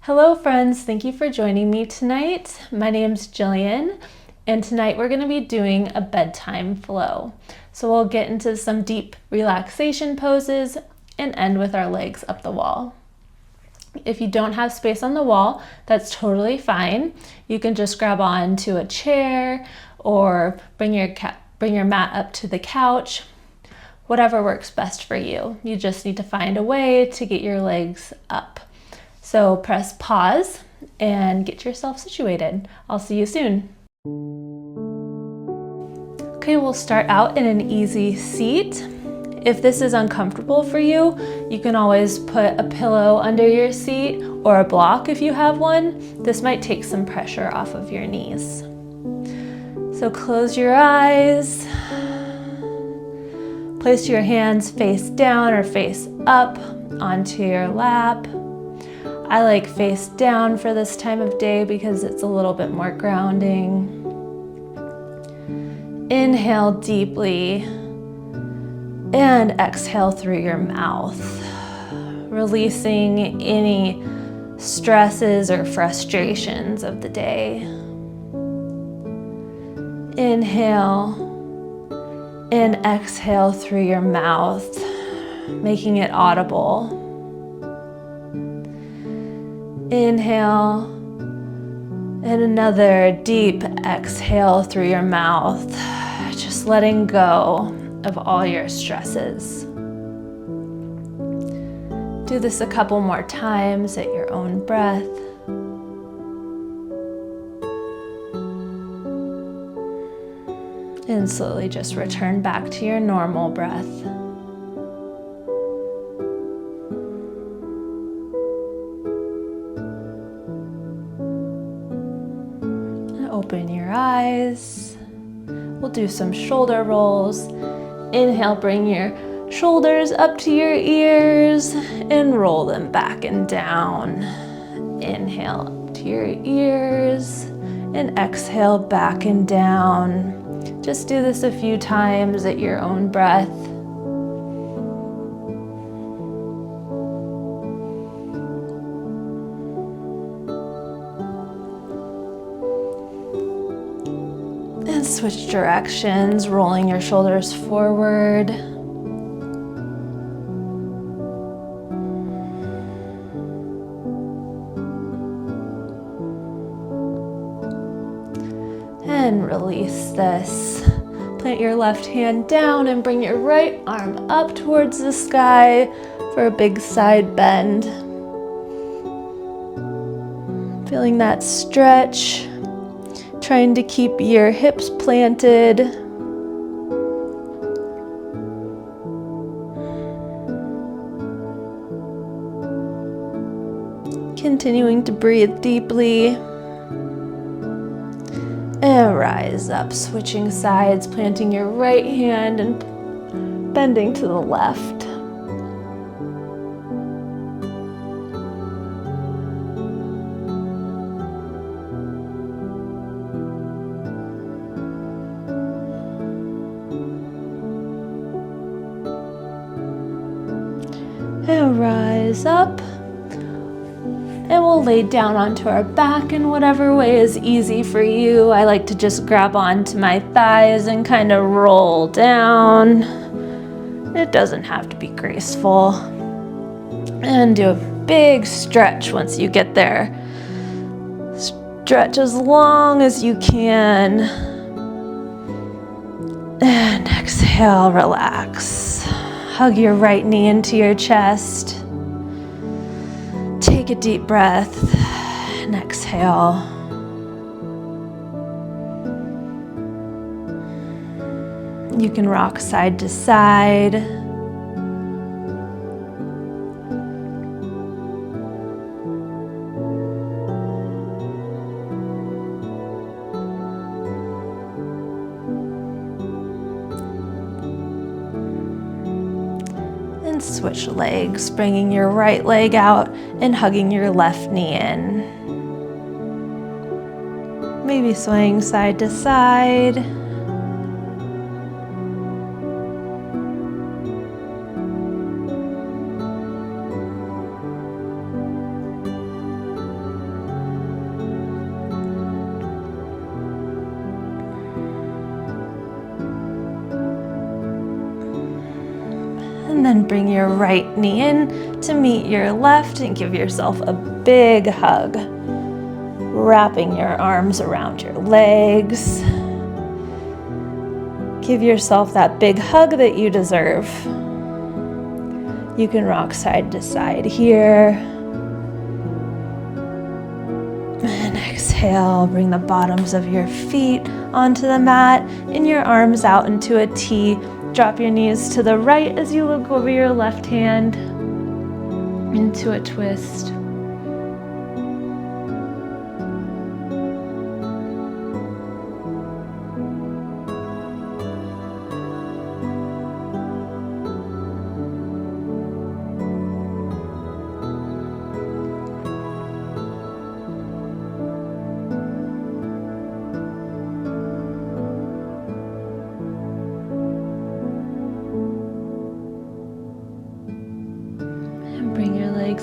Hello friends, thank you for joining me tonight. My name's Jillian, and tonight we're going to be doing a bedtime flow. So we'll get into some deep relaxation poses and end with our legs up the wall. If you don't have space on the wall, that's totally fine. You can just grab on to a chair or bring your mat up to the couch. Whatever works best for you. You just need to find a way to get your legs up. So press pause and get yourself situated. I'll see you soon. Okay, we'll start out in an easy seat. If this is uncomfortable for you, you can always put a pillow under your seat or a block if you have one. This might take some pressure off of your knees. So close your eyes. Place your hands face down or face up onto your lap. I like face down for this time of day because it's a little bit more grounding. Inhale deeply and exhale through your mouth, releasing any stresses or frustrations of the day. Inhale and exhale through your mouth, making it audible. Inhale, and another deep exhale through your mouth, just letting go of all your stresses. Do this a couple more times at your own breath. And slowly just return back to your normal breath. Open your eyes. We'll do some shoulder rolls. Inhale, bring your shoulders up to your ears and roll them back and down. Inhale up to your ears and exhale back and down. Just do this a few times at your own breath. And switch directions, rolling your shoulders forward. And release this. Plant your left hand down and bring your right arm up towards the sky for a big side bend. Feeling that stretch. Trying to keep your hips planted. Continuing to breathe deeply. And rise up, switching sides, planting your right hand and bending to the left. And rise up, and we'll lay down onto our back in whatever way is easy for you. I like to just grab onto my thighs and kind of roll down. It doesn't have to be graceful. And do a big stretch once you get there. Stretch as long as you can. And exhale, relax. Hug your right knee into your chest. Take a deep breath and exhale. You can rock side to side. And switch legs, bringing your right leg out and hugging your left knee in. Maybe swaying side to side. then bring your right knee in to meet your left and give yourself a big hug. Wrapping your arms around your legs. Give yourself that big hug that you deserve. You can rock side to side here. And exhale, bring the bottoms of your feet onto the mat and your arms out into a T. Drop your knees to the right as you look over your left hand into a twist.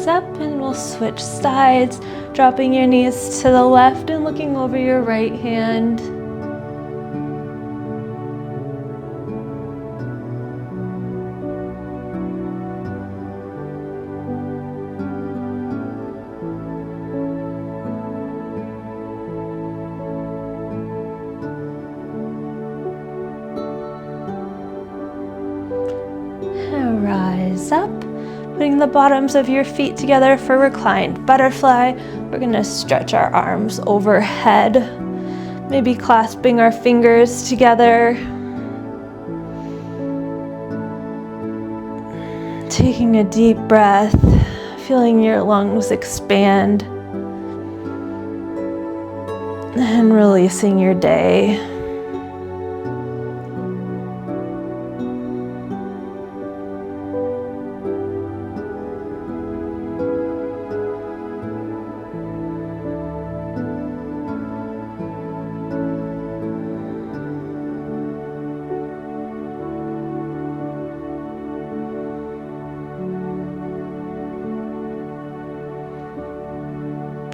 Up and we'll switch sides, dropping your knees to the left and looking over your right hand. And rise up. Putting the bottoms of your feet together for reclined butterfly. We're going to stretch our arms overhead, maybe clasping our fingers together. Taking a deep breath, feeling your lungs expand, and releasing your day.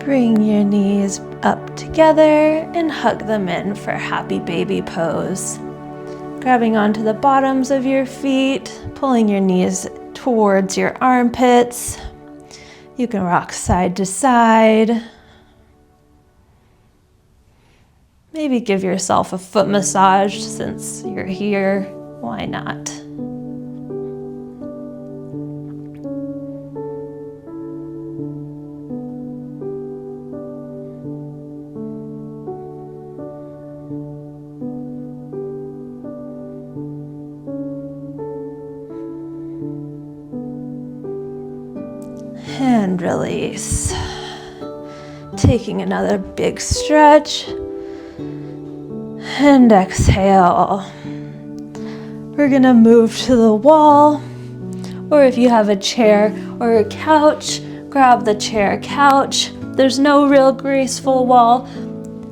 Bring your knees up together and hug them in for happy baby pose. Grabbing onto the bottoms of your feet, pulling your knees towards your armpits. You can rock side to side. Maybe give yourself a foot massage since you're here. Why not? And release. Taking another big stretch. And exhale. We're gonna move to the wall, or if you have a chair or a couch, grab the chair, couch. There's no real graceful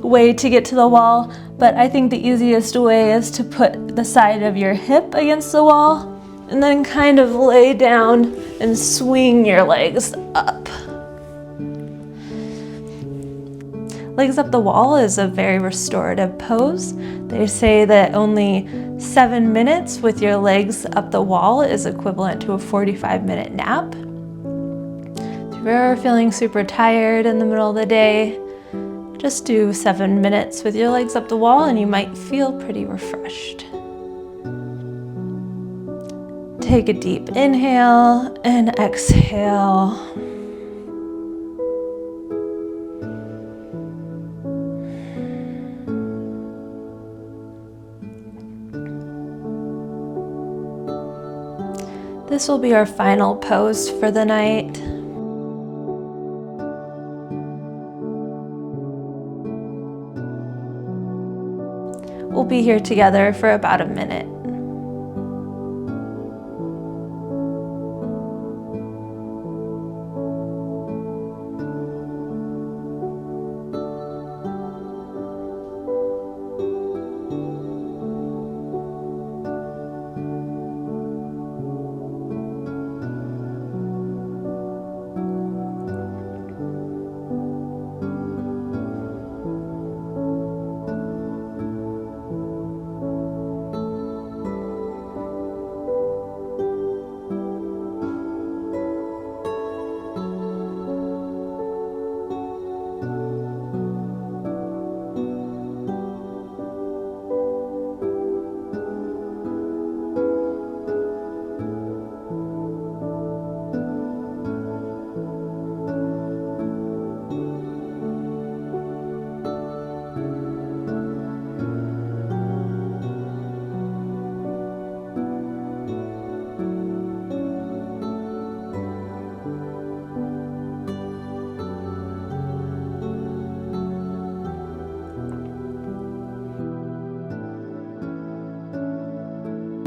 way to get to the wall, but I think the easiest way is to put the side of your hip against the wall and then kind of lay down and swing your legs up. Legs up the wall is a very restorative pose. They say that only 7 minutes with your legs up the wall is equivalent to a 45-minute nap. If you're feeling super tired in the middle of the day, just do 7 minutes with your legs up the wall and you might feel pretty refreshed. Take a deep inhale and exhale. This will be our final pose for the night. We'll be here together for about a minute.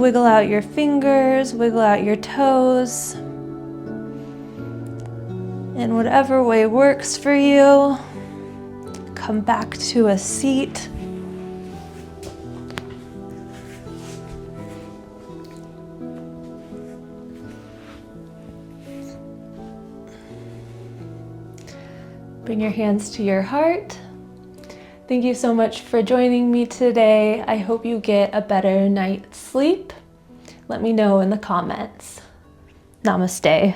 Wiggle out your fingers, wiggle out your toes. In whatever way works for you, come back to a seat. Bring your hands to your heart. Thank you so much for joining me today. I hope you get a better night's sleep. Let me know in the comments. Namaste.